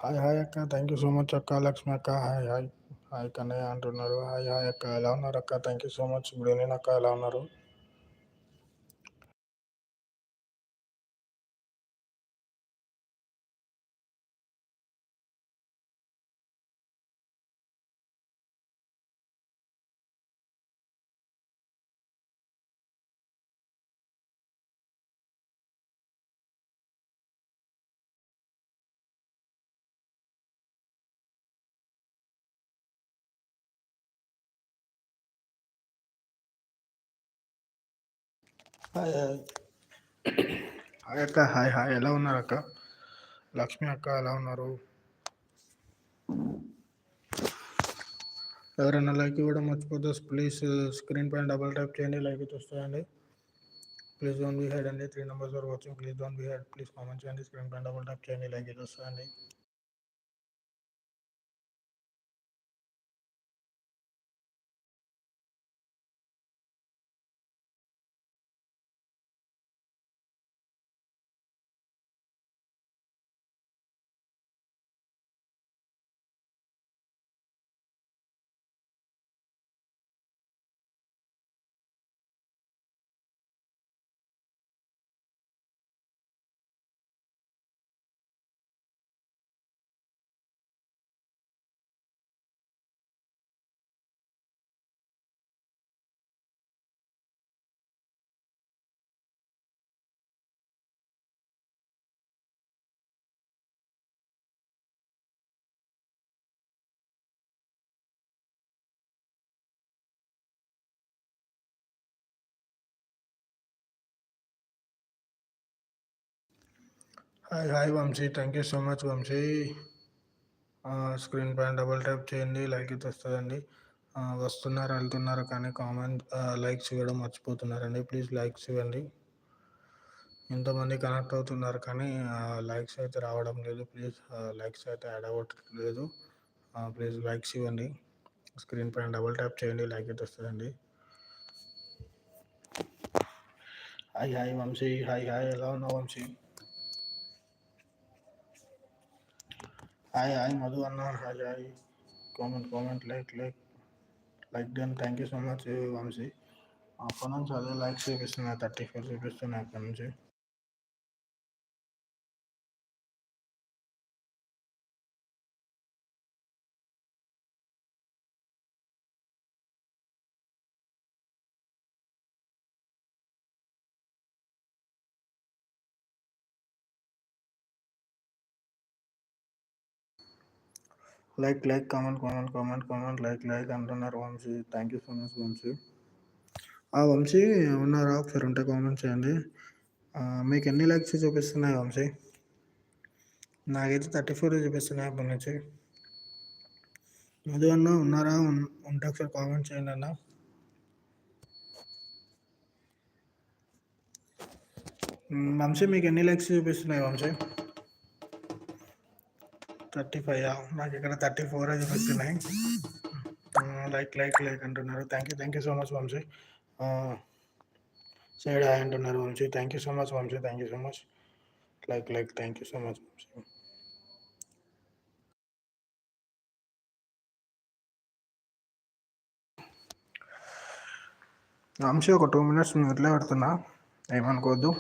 Hi hi అక్క, thank you so much అక్క. లక్ష్మి అక్క, హాయ్ హాయ్. హాయ్ కన్నయ్య అంటున్నారు. హాయ్ హాయ్ అక్క, ఎలా ఉన్నారు అక్క? Thank you so much. Good evening అక్క, ఎలా ఉన్నారు? Hi hi. హాయ్ అక్క, హాయ్ హాయ్, ఎలా ఉన్నారు అక్క? లక్ష్మి అక్క, ఎలా ఉన్నారు? ఎవరైనా లైక్ ఇవ్వడం మర్చిపోతే ప్లీజ్ స్క్రీన్ పైన డబుల్ ట్యాప్ చేయండి, లైక్ అయితే వస్తాయండి. ప్లీజ్ డోంట్ బి హెడ్ అండి. 3 numbers are watching, please don't be head. Please comment చేయండి, స్క్రీన్ పైన డబుల్ ట్యాప్ చేయండి, లైక్ అయితే వస్తాయండి. Hi hi Vamshi, thank you so much Vamshi. Screen పైన డబుల్ ట్యాప్ చేయండి, లైక్ అయితే వస్తుందండి. వస్తున్నారు వెళ్తున్నారు కానీ కామెంట్ లైక్స్ ఇవ్వడం మర్చిపోతున్నారండి. ప్లీజ్ లైక్స్ ఇవ్వండి. ఎంతమంది కనెక్ట్ అవుతున్నారు కానీ లైక్స్ అయితే రావడం లేదు. ప్లీజ్ లైక్స్ అయితే యాడ్ అవ్వట్లేదు. ప్లీజ్ లైక్స్ ఇవ్వండి. స్క్రీన్ పైన డబుల్ ట్యాప్ చేయండి, లైక్ అయితే వస్తుందండి. Hi hi Vamshi, hi hi, ఎలా ఉన్నావు వంశీ? హాయ్ హాయ్ మధు అన్న, hi hi. Comment like done. Thank you so much Vamshi. అప్పటి నుంచి అదే లైక్స్ చూపిస్తున్నాయి, 34 చూపిస్తున్నాయి అప్పటి నుంచి. లైక్ కామెంట్ లైక్ అంటున్నారు Vamsi. Thank you so much Vamsi. Vamshi ఉన్నారా? ఒకసారి ఉంటే కామెంట్ చేయండి. మీకు ఎన్ని లైక్స్ చూపిస్తున్నాయి వంశీ? నాకైతే 34 చూపిస్తున్నాయి అప్పటి నుంచి. మధు అన్న ఉన్నారా? ఉంటే ఒకసారి కామెంట్ చేయండి అన్న. వంశీ మీకు ఎన్ని లైక్స్ చూపిస్తున్నాయి వంశీ? 35. నాకు ఇక్కడ 34 చూపిస్తున్నాయి. లైక్ అంటున్నారు. Thank you so much Vamsi. Side hi అంటున్నారు Vamsi. Thank you so much Vamsi, thank you so much. Like thank you so much Vamsi. Vamsi ఒక 2 minutes మ్యూట్లో పెడుతున్నా, ఏమనుకోవద్దు.